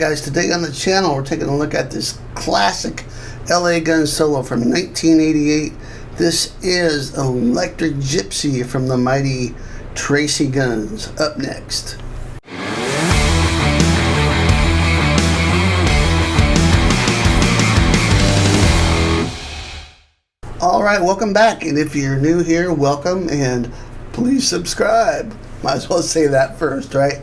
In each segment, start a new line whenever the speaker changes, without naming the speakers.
guys, today on the channel we're taking a look at this classic LA Gun solo from 1988. This is Electric Gypsy from the mighty Tracy Guns. Up next. Alright, welcome back, and if you're new here, welcome, and please subscribe. Might as well say that first, right?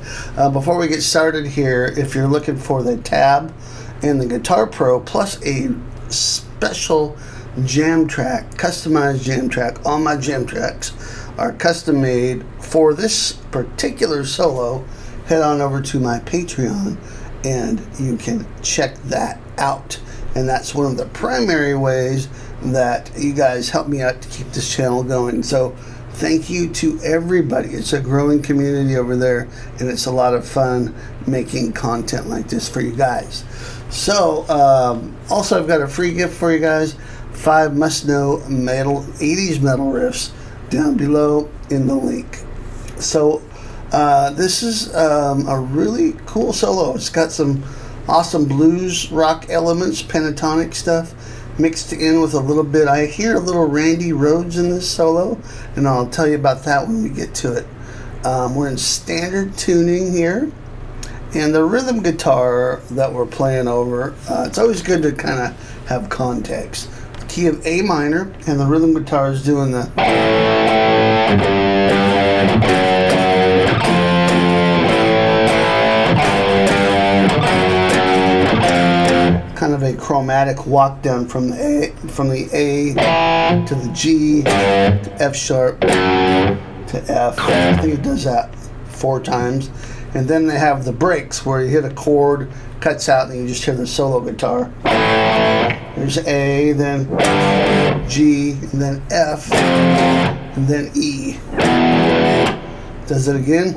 Before we get started here, if you're looking for the tab and the Guitar Pro plus a special jam track, customized jam track, all my jam tracks are custom made for this particular solo, head on over to my Patreon and you can check that out. And that's one of the primary ways that you guys help me out to keep this channel going. So thank you to everybody. It's a growing community over there, and it's a lot of fun making content like this for you guys. So also I've got a free gift for you guys, 5 must-know 80s metal riffs down below in the link. So this is a really cool solo. It's got some awesome blues rock elements, pentatonic stuff mixed in with a little bit. I hear a little Randy Rhoads in this solo, and I'll tell you about that when we get to it. We're in standard tuning here, and the rhythm guitar that we're playing over, it's always good to kind of have context. The key of A minor, and the rhythm guitar is doing the kind of a chromatic walk down from the A to the G to F sharp to F. I think it does that 4 times. And then they have the breaks where you hit a chord, cuts out, and you just hear the solo guitar. There's A, then G, and then F, and then E. Does it again.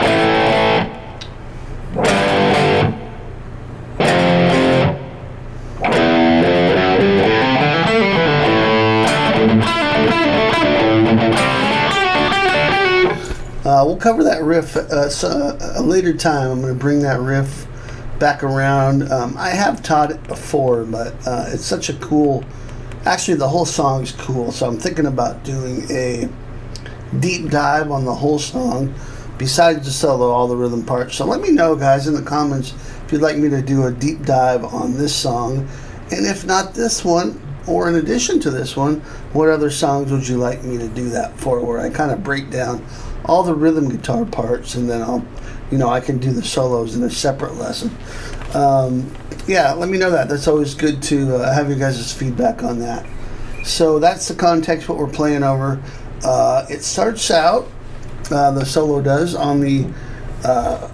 We'll cover that riff a later time. I'm going to bring that riff back around. I have taught it before, but it's such a cool... Actually, the whole song is cool, so I'm thinking about doing a deep dive on the whole song, besides the solo, all the rhythm parts. So let me know, guys, in the comments if you'd like me to do a deep dive on this song. And if not this one, or in addition to this one, what other songs would you like me to do that for, where I kind of break down all the rhythm guitar parts, and then I can do the solos in a separate lesson. Yeah, let me know that. That's always good to have you guys' feedback on that. So that's the context, what we're playing over. It starts out, the solo does, on the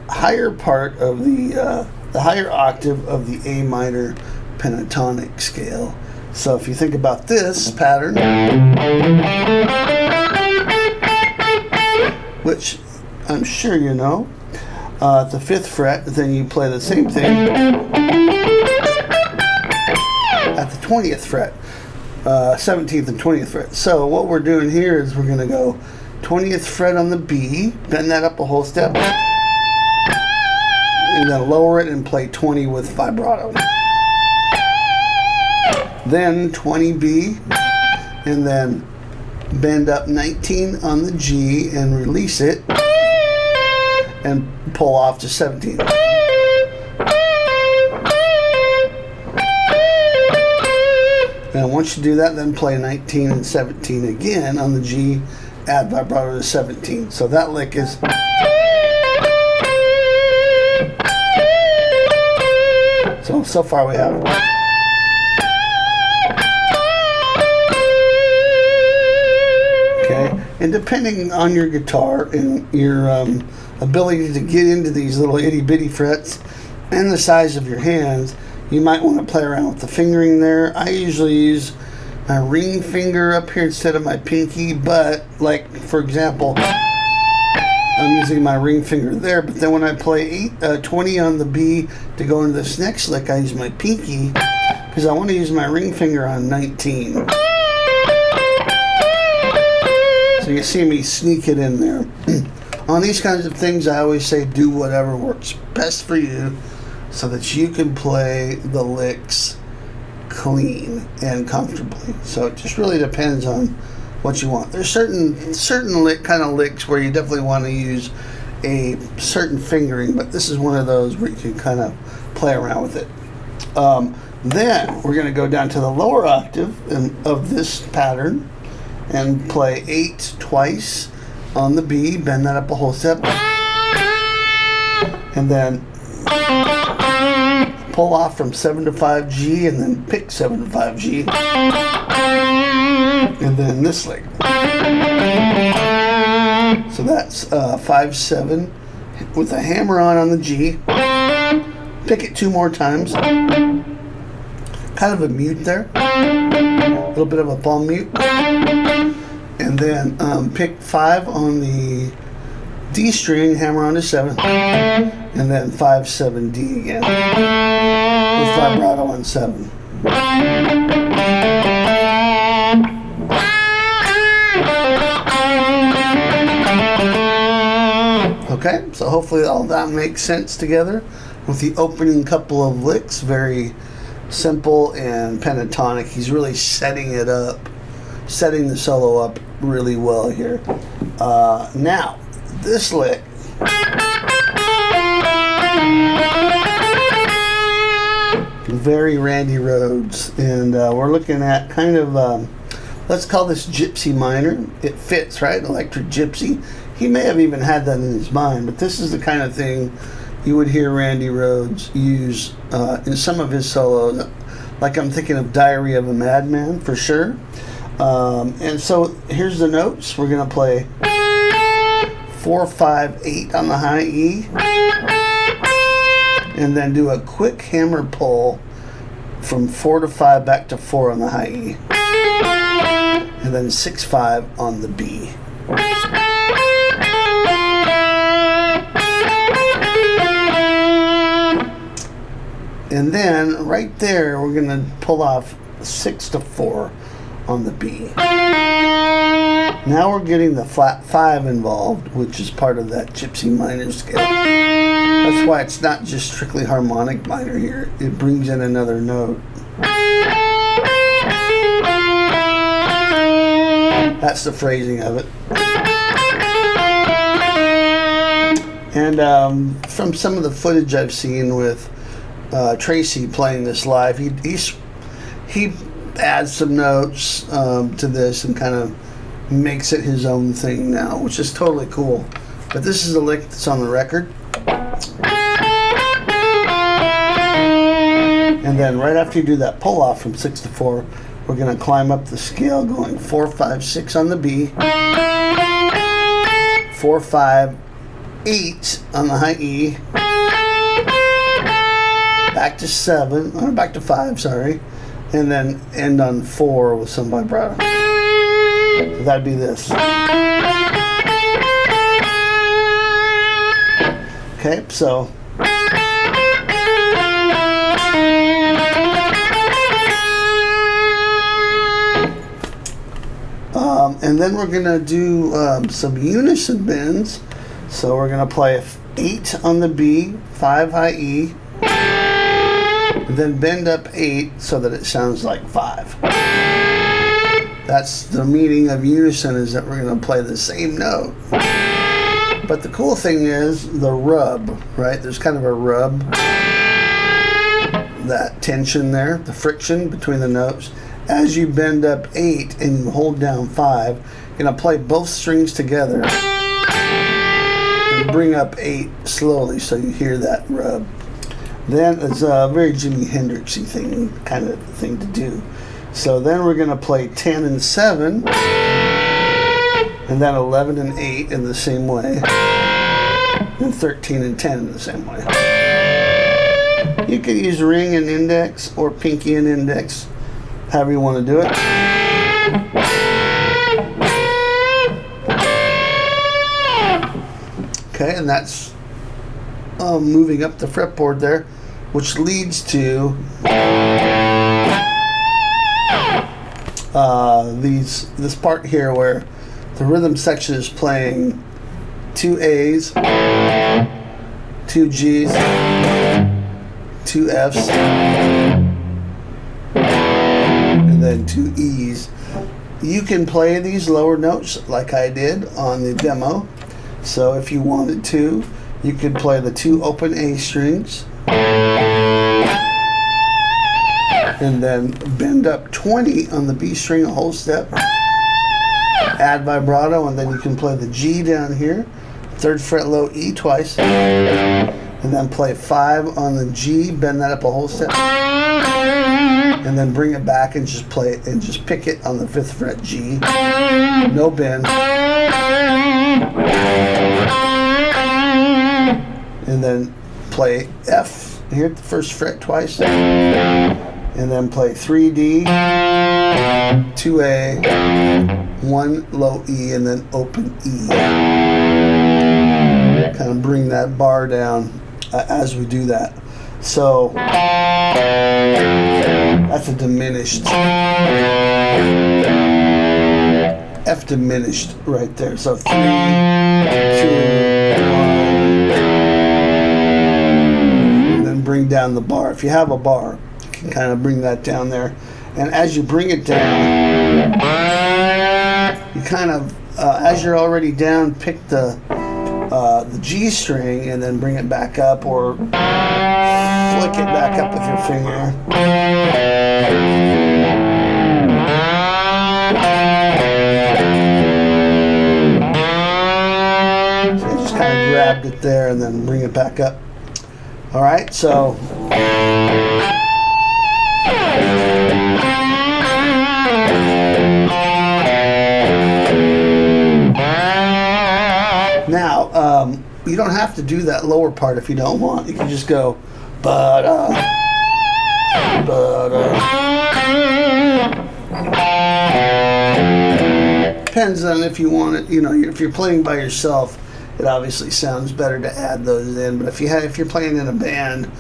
higher part of the higher octave of the A minor pentatonic scale. So if you think about this pattern, which I'm sure you know, at the 5th fret, then you play the same thing at the 20th fret, 17th and 20th fret. So what we're doing here is we're going to go 20th fret on the B, bend that up a whole step, and then lower it and play 20 with vibrato. Then 20B, and then bend up 19 on the G and release it and pull off to 17. And once you do that, then play 19 and 17 again on the G, add vibrato to 17. So that lick is... So far we have... And depending on your guitar and your ability to get into these little itty-bitty frets and the size of your hands, you might want to play around with the fingering there. I usually use my ring finger up here instead of my pinky, but like, for example, I'm using my ring finger there, but then when I play 20 on the B to go into this next lick, I use my pinky because I want to use my ring finger on 19. So you see me sneak it in there. On these kinds of things, I always say do whatever works best for you. so that you can play the licks clean and comfortably. So it just really depends on what you want. There's certain kind of licks where you definitely want to use a certain fingering, but this is one of those where you can kind of play around with it. Then we're going to go down to the lower octave of this pattern and play 8 twice on the B, bend that up a whole step, and then pull off from 7 to 5 G, and then pick 7 to 5 G, and then this lick. So that's 5/7 with a hammer on the G. Pick it 2 more times. Kind of a mute there, a little bit of a palm mute, and then pick 5 on the D string, hammer on to 7, and then 5/7 D again with vibrato on 7. Okay, so hopefully all that makes sense together with the opening couple of licks. Very simple and pentatonic. He's really setting it up, setting the solo up really well here. Now, this lick, very Randy Rhoads, and we're looking at kind of, let's call this Gypsy minor. It fits, right? Electric Gypsy. He may have even had that in his mind, but this is the kind of thing you would hear Randy Rhoads use in some of his solos. Like I'm thinking of Diary of a Madman for sure. And so here's the notes. We're going to play 4, 5, 8 on the high E, and then do a quick hammer pull from 4 to 5 back to 4 on the high E, and then 6, 5 on the B. And then right there, we're going to pull off 6 to 4 on the B. Now we're getting the flat 5 involved, which is part of that Gypsy minor scale. That's why it's not just strictly harmonic minor here. It brings in another note. That's the phrasing of it. And from some of the footage I've seen with Tracy playing this live, he adds some notes to this and kind of makes it his own thing now, which is totally cool. But this is the lick that's on the record. And then right after you do that pull off from 6 to 4, we're going to climb up the scale going 4, 5, 6 on the B, 4, 5, 8 on the high E, back to 7, or back to 5, sorry, and then end on 4 with some vibrato. So that'd be this. Okay, so and then we're gonna do some unison bends. So we're gonna play 8 on the B, 5 high E, and then bend up 8 so that it sounds like 5. That's the meaning of unison, is that we're going to play the same note. But the cool thing is the rub, right? There's kind of a rub, that tension there, the friction between the notes. As you bend up 8 and you hold down 5, you're going to play both strings together and bring up 8 slowly so you hear that rub. Then it's a very Jimi Hendrixy thing, kind of thing to do. So then we're going to play 10 and 7, and then 11 and 8 in the same way, and 13 and 10 in the same way. You could use ring and index or pinky and index, however you want to do it. Okay, and that's moving up the fretboard there, which leads to this part here where the rhythm section is playing 2 A's, 2 G's, 2 Fs, and then 2 E's. You can play these lower notes like I did on the demo. So if you wanted to, you could play the 2 open A strings and then bend up 20 on the B string a whole step, add vibrato, and then you can play the G down here, 3rd fret low E twice, and then play 5 on the G, bend that up a whole step, and then bring it back and just play it and just pick it on the 5th fret G, no bend, and then play F here at the 1st fret twice, and then play 3D, 2A, 1 low E, and then open E. Kind of bring that bar down as we do that. So that's a diminished, F diminished right there. So 3, 2, 1, and then bring down the bar. If you have a bar, you can kind of bring that down there. And as you bring it down, you kind of, as you're already down, pick the G string and then bring it back up, or flick it back up with your finger. So you just kind of grabbed it there and then bring it back up. All right, so now, you don't have to do that lower part if you don't want. You can just go ba-da, ba-da. Depends on if you want it. You know, if you're playing by yourself, it obviously sounds better to add those in. But if you're playing in a band,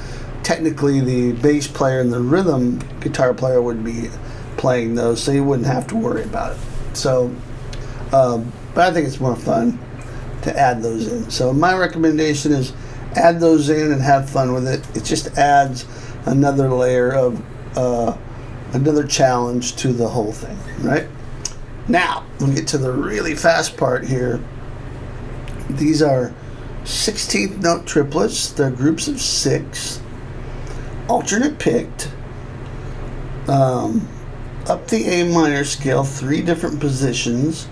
technically the bass player and the rhythm guitar player would be playing those, so you wouldn't have to worry about it. So, but I think it's more fun to add those in. So my recommendation is add those in and have fun with it. It just adds another layer of another challenge to the whole thing, right? Now we get to the really fast part here. These are 16th note triplets. They're groups of 6, alternate picked, up the A minor scale, 3 different positions.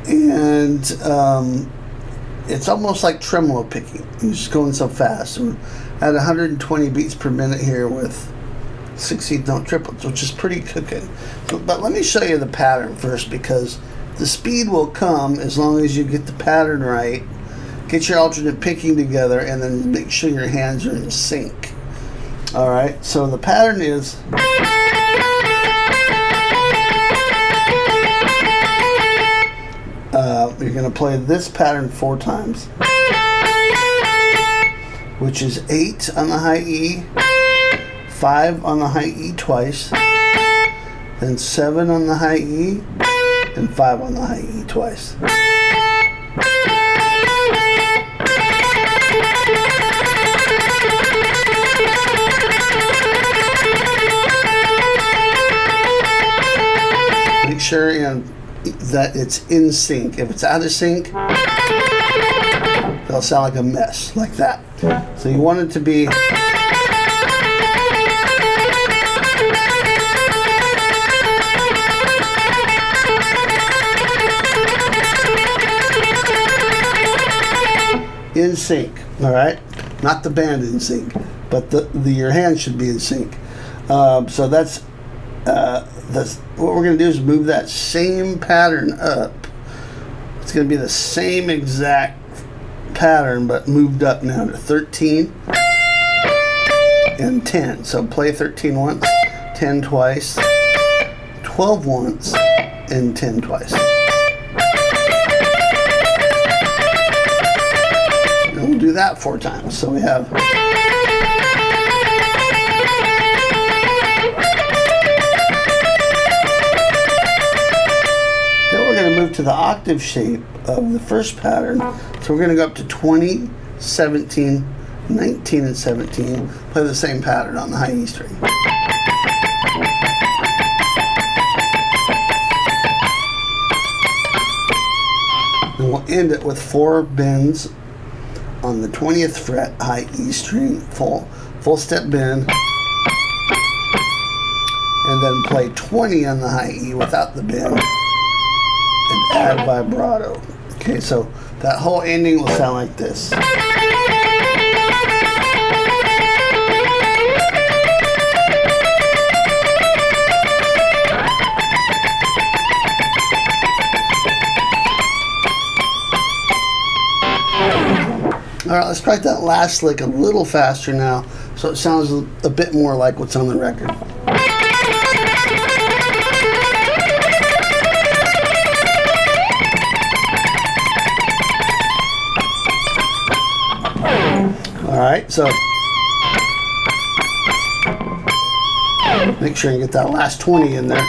And it's almost like tremolo picking. You're just going so fast. We're at 120 beats per minute here with 16th note triplets, which is pretty cooking. But let me show you the pattern first, because the speed will come as long as you get the pattern right, get your alternate picking together, and then make sure your hands are in sync. All right, so the pattern is... you're going to play this pattern 4 times, which is 8 on the high E, 5 on the high E twice, then 7 on the high E, and 5 on the high E twice. Make sure that it's in sync. If it's out of sync, it'll sound like a mess, like that. So you want it to be in sync, all right? Not the band in sync, but your hands should be in sync. So that's what we're going to do is move that same pattern up. It's going to be the same exact pattern, but moved up now to 13 and 10. So play 13 once, 10 twice, 12 once, and 10 twice. And we'll do that 4 times. So we have... move to the octave shape of the first pattern. So we're going to go up to 20, 17, 19 and 17, play the same pattern on the high E string. And we'll end it with 4 bends on the 20th fret, high E string, full step bend, and then play 20 on the high E without the bend, and add vibrato. Okay, so that whole ending will sound like this. All right, let's practice that last lick a little faster now, so it sounds a bit more like what's on the record. All right, so make sure you get that last 20 in there.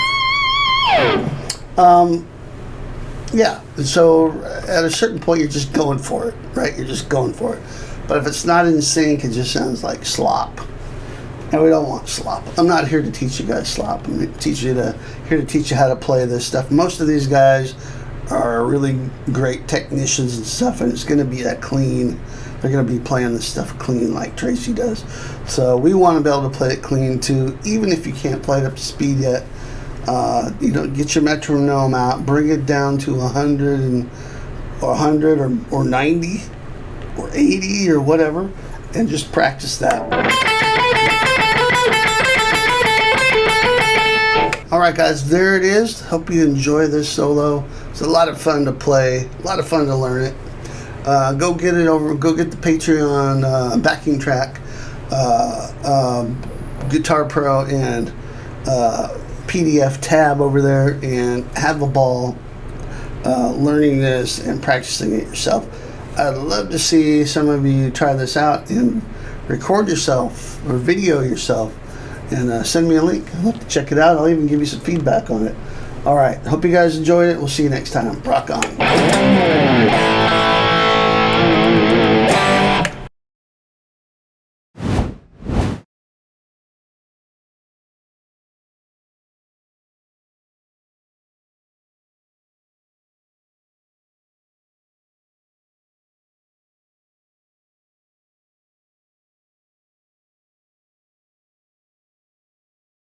Yeah, so at a certain point, you're just going for it, right? You're just going for it. But if it's not in sync, it just sounds like slop. And we don't want slop. I'm not here to teach you guys slop. I'm here to teach you how to play this stuff. Most of these guys are really great technicians and stuff, and it's going to be that clean. They're going to be playing this stuff clean like Tracy does. So we want to be able to play it clean too, even if you can't play it up to speed yet. Get your metronome out, bring it down to 100 or 90 or 80 or whatever, and just practice that. All right, guys, there it is. Hope you enjoy this solo. It's a lot of fun to play, a lot of fun to learn it. Go get the Patreon backing track, Guitar Pro, and PDF tab over there, and have a ball learning this and practicing it yourself. I'd love to see some of you try this out and record yourself or video yourself and send me a link. I'd love to check it out. I'll even give you some feedback on it. All right, hope you guys enjoyed it. We'll see you next time. Rock on.